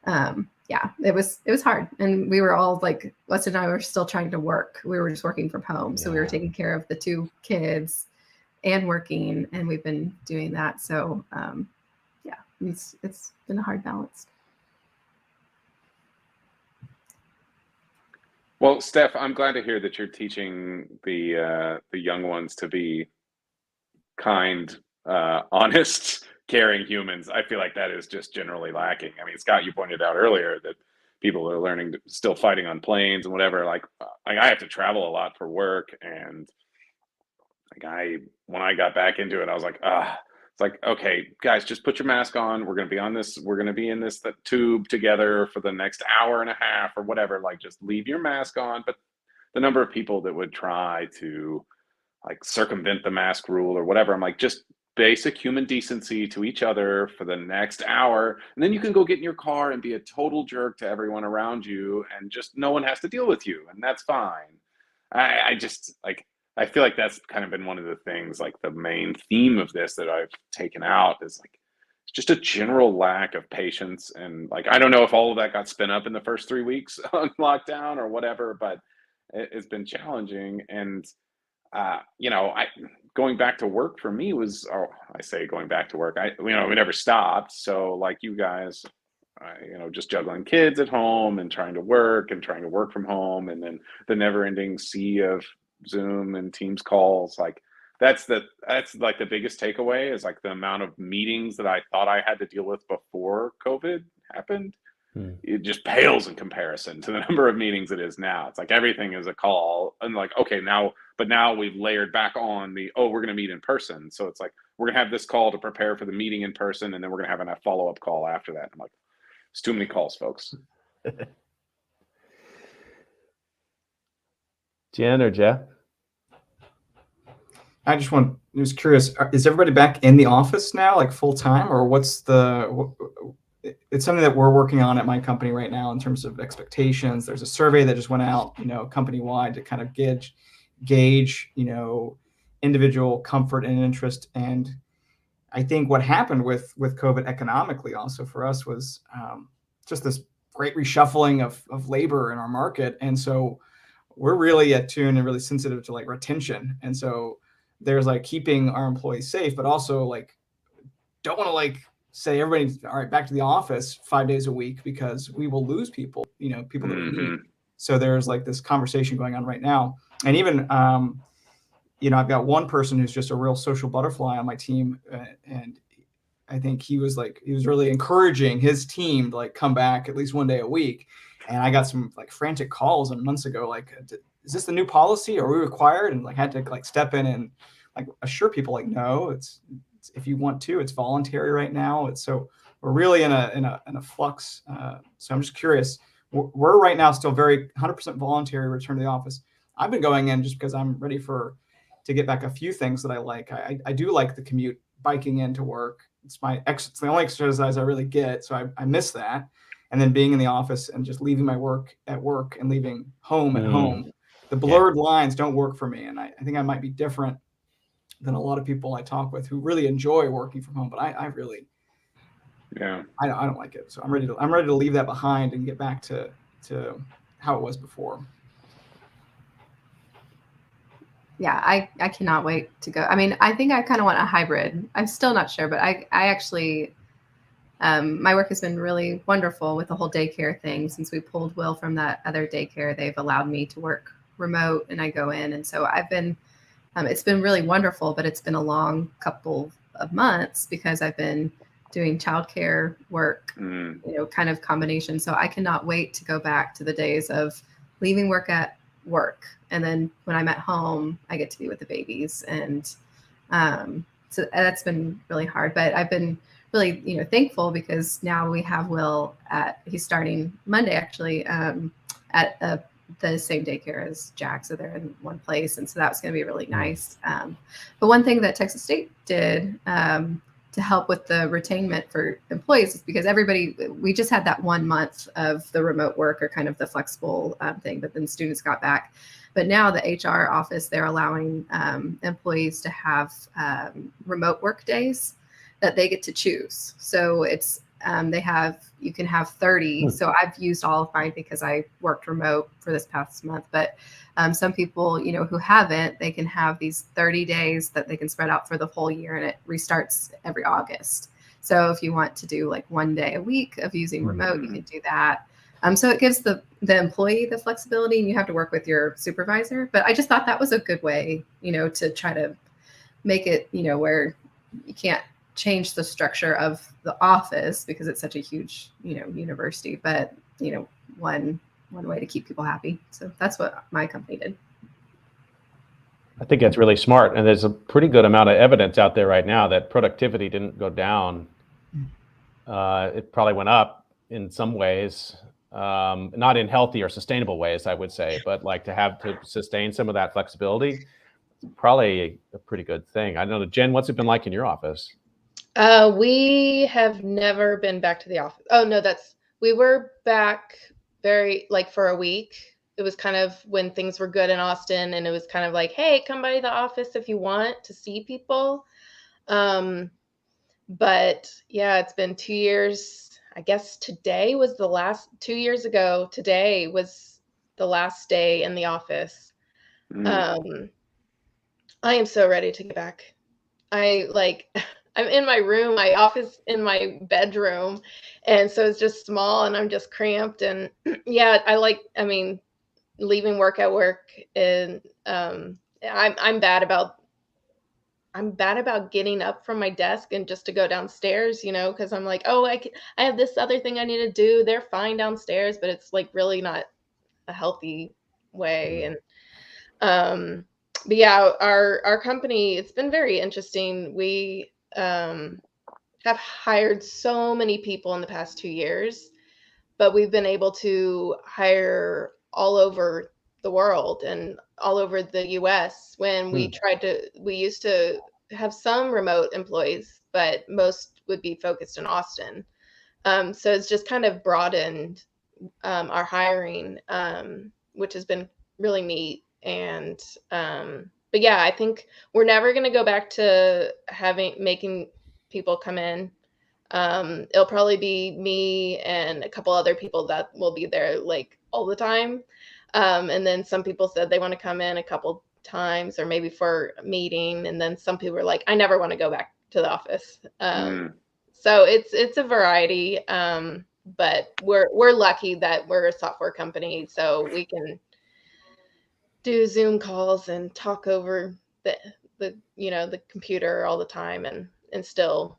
it was hard. And we were all like, Weston and I were still trying to work. We were just working from home. So we were taking care of the 2 kids and working, and we've been doing that. So, it's been a hard balance. Well, Steph, I'm glad to hear that you're teaching the young ones to be kind, honest, caring humans. I feel like that is just generally lacking. Scott, you pointed out earlier that people are learning to, still fighting on planes and whatever. Like I have to travel a lot for work, and when I got back into it, I was like, it's like, okay, guys, just put your mask on. We're going to be on this. We're going to be in this tube together for the next hour and a half or whatever. Like, just leave your mask on. But the number of people that would try to like circumvent the mask rule or whatever, I'm like, just basic human decency to each other for the next hour. And then you can go get in your car and be a total jerk to everyone around you, and just no one has to deal with you. And that's fine. I feel like that's kind of been one of the things, like the main theme of this that I've taken out is like just a general lack of patience. And like, I don't know if all of that got spin up in the first 3 weeks on lockdown or whatever, but it's been challenging. And, going back to work for me was, I say going back to work, we never stopped. So like you guys, just juggling kids at home and trying to work from home, and then the never ending sea of Zoom and Teams calls. Like that's like the biggest takeaway is like the amount of meetings that I thought I had to deal with before COVID happened. It just pales in comparison to the number of meetings it is now. It's like everything is a call, and like, okay, now we've layered back on we're going to meet in person. So it's like, we're going to have this call to prepare for the meeting in person, and then we're going to have a follow-up call after that. I'm like, it's too many calls, folks. Jen or Jeff? I was curious, is everybody back in the office now, like full time, or it's something that we're working on at my company right now in terms of expectations. There's a survey that just went out, company wide, to kind of gauge, individual comfort and interest. And I think what happened with COVID economically also for us was just this great reshuffling of labor in our market. And so we're really attuned and really sensitive to like retention. And so there's like keeping our employees safe, but also like don't want to like say everybody's all right back to the office 5 days a week because we will lose people, people that we need. So there's like this conversation going on right now. And even I've got one person who's just a real social butterfly on my team, and I think he was really encouraging his team to like come back at least one day a week. And I got some like frantic calls months ago, like, is this the new policy? Are we required? And like had to like step in and like assure people like, no, it's if you want to, it's voluntary right now. So we're really in a flux. So I'm just curious. We're right now still very 100% voluntary return to the office. I've been going in just because I'm ready to get back a few things that I like. I do like the commute, biking into work. It's the only exercise I really get. So I miss that. And then being in the office and just leaving my work at work and leaving home at home. The blurred lines don't work for me. And I think I might be different than a lot of people I talk with who really enjoy working from home. But I really, I don't like it. So I'm ready to leave that behind and get back to how it was before. Yeah, I cannot wait to go. I mean, I think I kind of want a hybrid. I'm still not sure, but I actually, my work has been really wonderful with the whole daycare thing. Since we pulled Will from that other daycare, they've allowed me to work remote and I go in. And so I've been, it's been really wonderful, but it's been a long couple of months because I've been doing childcare work, kind of combination. So I cannot wait to go back to the days of leaving work at work. And then when I'm at home, I get to be with the babies. And so that's been really hard, but I've been really, thankful because now we have Will he's starting Monday actually at the same daycare as Jack. So they're in one place. And so that was going to be really nice. But one thing that Texas State did to help with the retainment for employees is because we just had that 1 month of the remote work or kind of the flexible thing, but then students got back. But now the HR office, they're allowing employees to have remote work days that they get to choose. So it's you can have 30. So I've used all of mine because I worked remote for this past month. But some people, who haven't, they can have these 30 days that they can spread out for the whole year, and it restarts every August. So if you want to do like 1 day a week of using remote, you can do that. So it gives the employee the flexibility, and you have to work with your supervisor. But I just thought that was a good way, to try to make it, where you can't change the structure of the office because it's such a huge, university, but, one way to keep people happy. So that's what my company did. I think that's really smart. And there's a pretty good amount of evidence out there right now that productivity didn't go down. It probably went up in some ways, not in healthy or sustainable ways, I would say, but like to sustain some of that flexibility, probably a pretty good thing. I don't know, Jen, what's it been like in your office? We have never been back to the office. Oh no, we were back for a week. It was kind of when things were good in Austin, and it was kind of like, hey, come by the office if you want to see people. But yeah, it's been 2 years. I guess today was 2 years ago. Today was the last day in the office. I am so ready to get back. I'm in my room, my office in my bedroom. And so it's just small and I'm just cramped. And yeah, leaving work at work, and I'm bad about getting up from my desk and just to go downstairs, because I'm like, oh, I have this other thing I need to do. They're fine downstairs, but it's like really not a healthy way. And but yeah, our company, it's been very interesting. We have hired so many people in the past 2 years, but we've been able to hire all over the world and all over the US. When we used to have some remote employees, but most would be focused in Austin. So it's just kind of broadened our hiring, which has been really neat. And but yeah, I think we're never going to go back to making people come in. It'll probably be me and a couple other people that will be there like all the time. And then some people said they want to come in a couple times or maybe for a meeting. And then some people are like, I never want to go back to the office. So it's a variety. But we're lucky that we're a software company, so we can do Zoom calls and talk over the computer all the time and still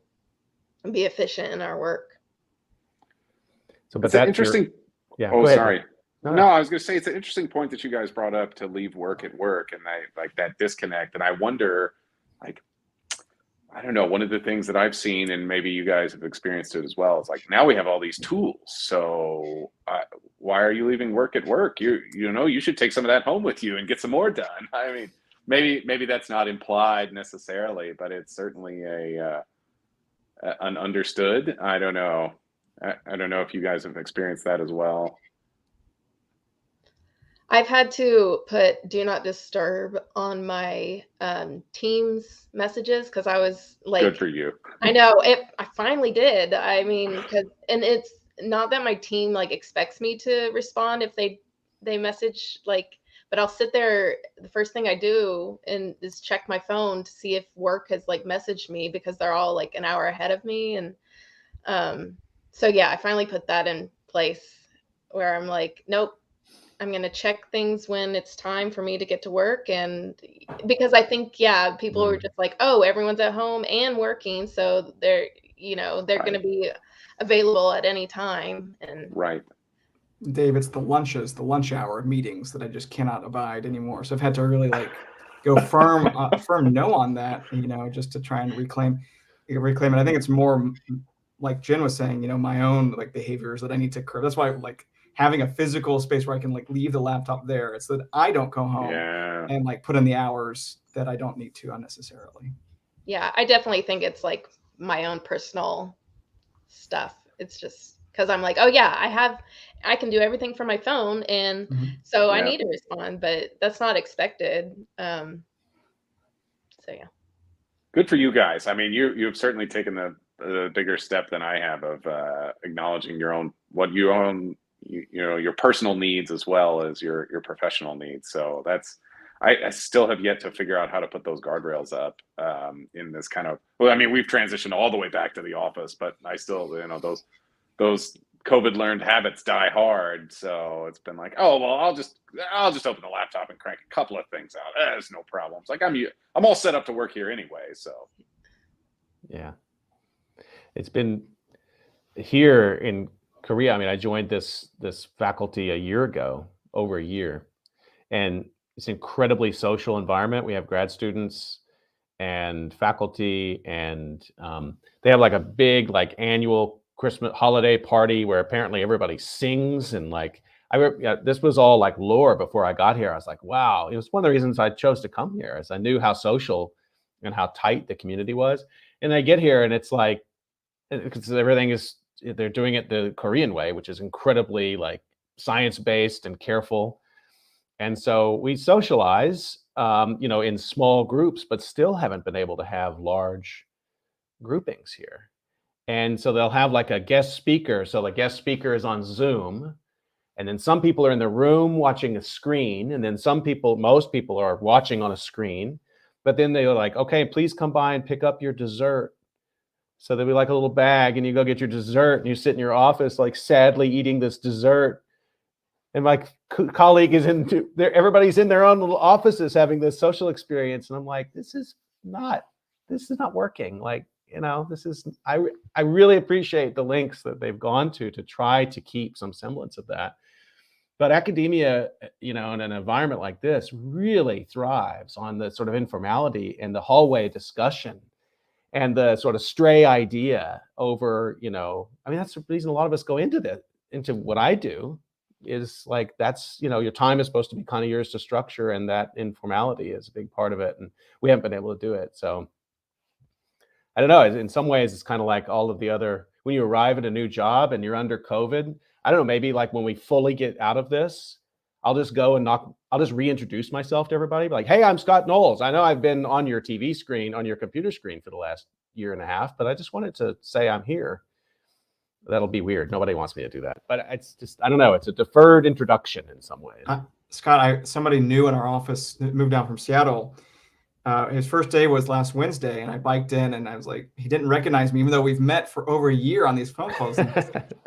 be efficient in our work. So, but It's an that's interesting. yeah. Oh, Go ahead. sorry. No, No, I was going to say it's an interesting point that you guys brought up to leave work at work and like that disconnect. And I wonder, like, I don't know, one of the things that I've seen, and maybe you guys have experienced it as well, is like now we have all these tools. So why are you leaving work at work? You should take some of that home with you and get some more done. I mean, maybe that's not implied necessarily, but it's certainly an understood. I don't know. I don't know if you guys have experienced that as well. I've had to put do not disturb on my Teams messages because I was like, Good for you. I know I finally did. I mean, and it's not that my team like expects me to respond if they message like, but I'll sit there. The first thing I do is check my phone to see if work has like messaged me because they're all like an hour ahead of me. And so yeah, I finally put that in place where I'm like, nope. I'm going to check things when it's time for me to get to work. And because I think, yeah, people are just like, oh, everyone's at home and working. So they're going to be available at any time. And right. Dave, it's the lunch hour meetings that I just cannot abide anymore. So I've had to really like go firm no on that, just to try and reclaim it. I think it's more like Jen was saying, my own like behaviors that I need to curb. That's why like having a physical space where I can like leave the laptop there. It's so that I don't go home and like put in the hours that I don't need to unnecessarily. Yeah, I definitely think it's like my own personal stuff. It's just because I'm like, oh yeah, I can do everything from my phone. And so I need to respond, but that's not expected. So yeah. Good for you guys. I mean, you've certainly taken the bigger step than I have of acknowledging your personal needs as well as your professional needs. So I still have yet to figure out how to put those guardrails up in this kind of, well, I mean, we've transitioned all the way back to the office, but I still, those COVID learned habits die hard. So it's been like, oh, well, I'll just open the laptop and crank a couple of things out. There's no problems. Like I'm all set up to work here anyway. So. Yeah. It's been here in Korea. I mean, I joined this faculty over a year, and it's an incredibly social environment. We have grad students and faculty, and they have like a big like annual Christmas holiday party where apparently everybody sings, and like this was all like lore before I got here. I was like, wow, it was one of the reasons I chose to come here, is I knew how social and how tight the community was. And I get here and it's like, because everything is, they're doing it the Korean way, which is incredibly like science-based and careful. And so we socialize, in small groups, but still haven't been able to have large groupings here. And so they'll have like a guest speaker. So the guest speaker is on Zoom, and then some people are in the room watching a screen, and then most people are watching on a screen, but then they're like, okay, please come by and pick up your dessert. So there'll be like a little bag, and you go get your dessert, and you sit in your office like sadly eating this dessert. And my colleague is everybody's in their own little offices having this social experience. And I'm like, this is not working. Like, I really appreciate the lengths that they've gone to try to keep some semblance of that. But academia, in an environment like this really thrives on the sort of informality and the hallway discussion and the sort of stray idea over, that's the reason a lot of us go into what I do. Is like, that's, your time is supposed to be kind of yours to structure, and that informality is a big part of it, and we haven't been able to do it. So I don't know, in some ways it's kind of like all of the other, when you arrive at a new job and you're under COVID, I don't know, maybe like when we fully get out of this, I'll just go and I'll just reintroduce myself to everybody, like, hey, I'm Scott Knowles. I know I've been on your TV screen, on your computer screen for the last year and a half, but I just wanted to say I'm here. That'll be weird. Nobody wants me to do that, but it's just, I don't know. It's a deferred introduction in some ways. Scott, somebody new in our office that moved down from Seattle. His first day was last Wednesday, and I biked in, and I was like, he didn't recognize me, even though we've met for over a year on these phone calls. And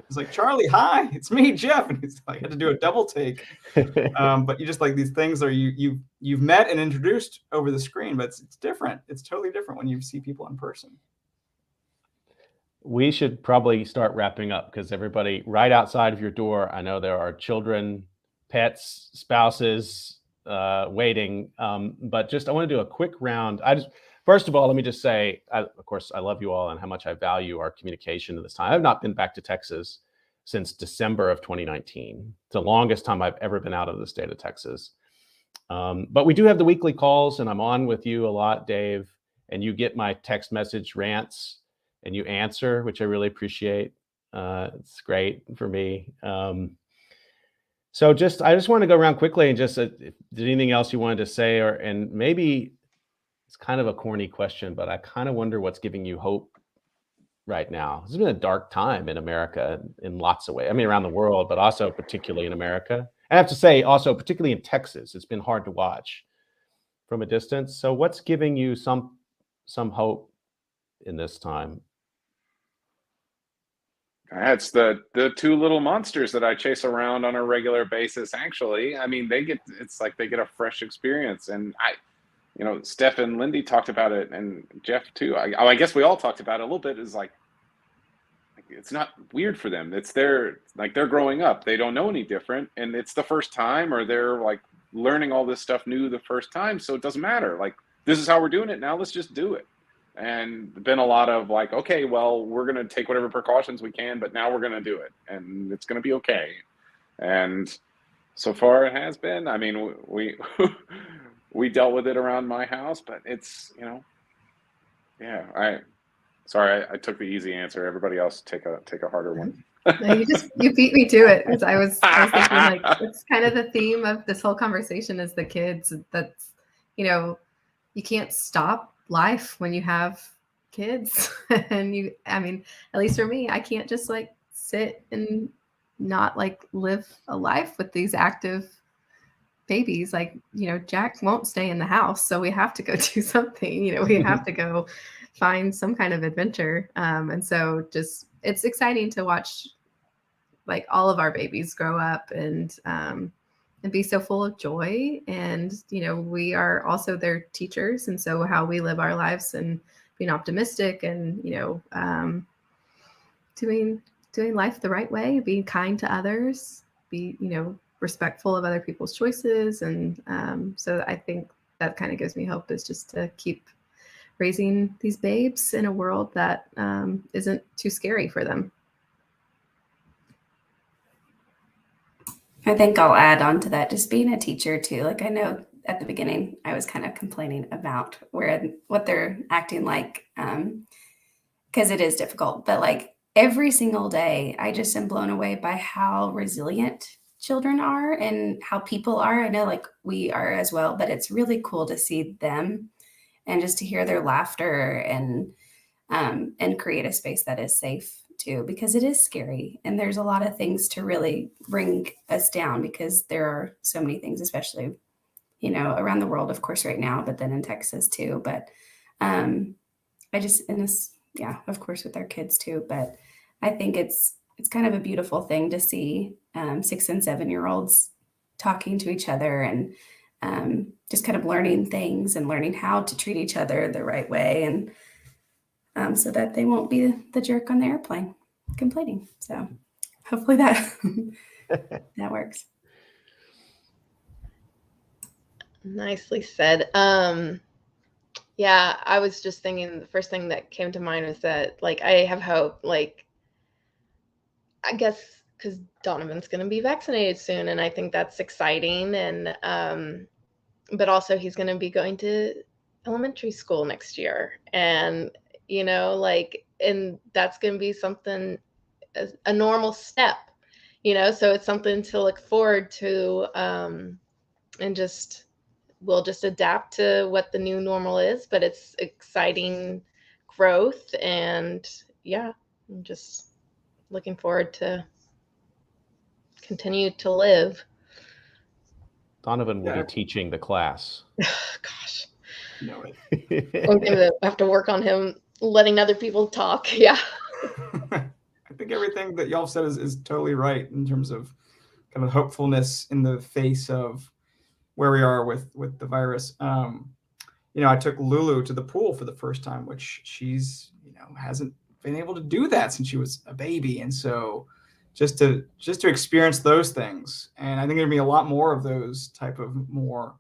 he's like, Charlie, hi, it's me, Jeff. And he's like, I had to do a double take. But you just like these things are you've met and introduced over the screen, but it's different. It's totally different when you see people in person. We should probably start wrapping up because everybody right outside of your door, I know there are children, pets, spouses waiting. But just I want to do a quick round. First of all, let me just say, of course, I love you all and how much I value our communication at this time. I've not been back to Texas since December of 2019. It's the longest time I've ever been out of the state of Texas. But we do have the weekly calls, and I'm on with you a lot, Dave, and you get my text message rants and you answer, which I really appreciate. It's great for me. So I just want to go around quickly and just, did anything else you wanted to say, and maybe it's kind of a corny question, but I kind of wonder what's giving you hope right now. It's been a dark time in America in lots of ways. I mean, around the world, but also particularly in America. I have to say also, particularly in Texas, it's been hard to watch from a distance. So what's giving you some hope in this time? It's the two little monsters that I chase around on a regular basis. Actually, I mean, it's like they get a fresh experience, and Steph and Lindy talked about it, and Jeff too. I guess we all talked about it a little bit. Is like it's not weird for them. They're growing up. They don't know any different, and it's the first time, or they're like learning all this stuff new the first time. So it doesn't matter. Like, this is how we're doing it now. Let's just do it. And been a lot of like, okay, well, we're going to take whatever precautions we can, but now we're going to do it, and it's going to be okay. And so far it has been. I mean, we we dealt with it around my house, but it's, yeah, I took the easy answer. Everybody else take a harder one. No, you beat me to it, because I was thinking, like, it's kind of the theme of this whole conversation is the kids. That's, you can't stop life when you have kids. And I mean, at least for me, I can't just like sit and not like live a life with these active babies. Like, Jack won't stay in the house, so we have to go do something. We have to go find some kind of adventure. And so just, it's exciting to watch like all of our babies grow up and be so full of joy. And, we are also their teachers. And so how we live our lives and being optimistic and, doing life the right way, being kind to others, be, respectful of other people's choices. And so I think that kind of gives me hope, is just to keep raising these babes in a world that isn't too scary for them. I think I'll add on to that, just being a teacher too. Like, I know at the beginning I was kind of complaining about what they're acting like, because it is difficult. But like every single day, I just am blown away by how resilient children are and how people are. I know like we are as well, but it's really cool to see them and just to hear their laughter and create a space that is safe too, because it is scary and there's a lot of things to really bring us down, because there are so many things, especially around the world, of course, right now, but then in Texas too. But I just, in this, yeah, of course, with our kids too. But I think it's kind of a beautiful thing to see 6 and 7-year-olds talking to each other and just kind of learning things and learning how to treat each other the right way, and so that they won't be the jerk on the airplane complaining. So hopefully that that works. Nicely said. Yeah, I was just thinking the first thing that came to mind was that, like, I have hope, like, I guess because Donovan's going to be vaccinated soon, and I think that's exciting. And but also he's going to be going to elementary school next year, and and that's going to be something, a normal step, so it's something to look forward to, and we'll just adapt to what the new normal is. But it's exciting growth. And yeah, I'm just looking forward to continue to live. Donovan will be teaching the class. Gosh, No, I'm going to have to work on him letting other people talk. Yeah. I think everything that y'all said is totally right in terms of kind of hopefulness in the face of where we are with the virus. I took Lulu to the pool for the first time, which she's, hasn't been able to do that since she was a baby. And so just to experience those things. And I think there'll be a lot more of those type of more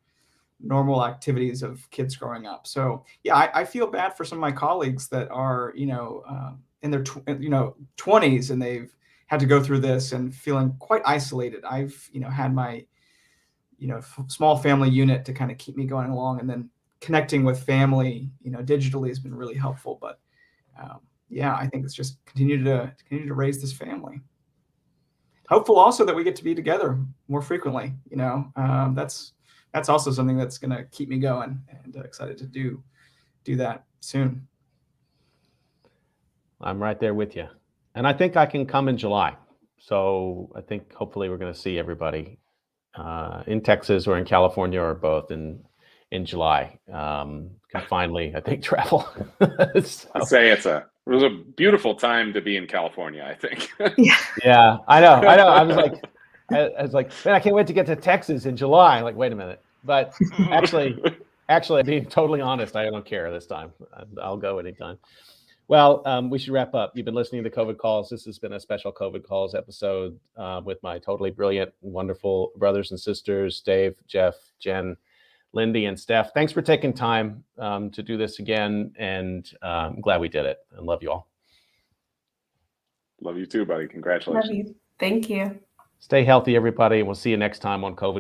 normal activities of kids growing up. So yeah, I feel bad for some of my colleagues that are, in their 20s, and they've had to go through this and feeling quite isolated. I've, had my, small family unit to kind of keep me going along, and then connecting with family, digitally has been really helpful. But yeah, I think it's just continue to raise this family. Hopeful also that we get to be together more frequently. That's also something that's going to keep me going, and excited to do that soon. I'm right there with you. And I think I can come in July. So I think hopefully we're going to see everybody in Texas or in California or both in July. Can finally, I think, travel. So, I'd say it was a beautiful time to be in California, I think. Yeah, I know. I was like, man, I can't wait to get to Texas in July. Like, wait a minute. But actually, being totally honest, I don't care this time. I'll go anytime. Well, we should wrap up. You've been listening to COVID Calls. This has been a special COVID Calls episode with my totally brilliant, wonderful brothers and sisters, Dave, Jeff, Jen, Lindy, and Steph. Thanks for taking time to do this again, and I'm glad we did it. And love you all. Love you too, buddy. Congratulations. Love you. Thank you. Stay healthy, everybody, and we'll see you next time on COVID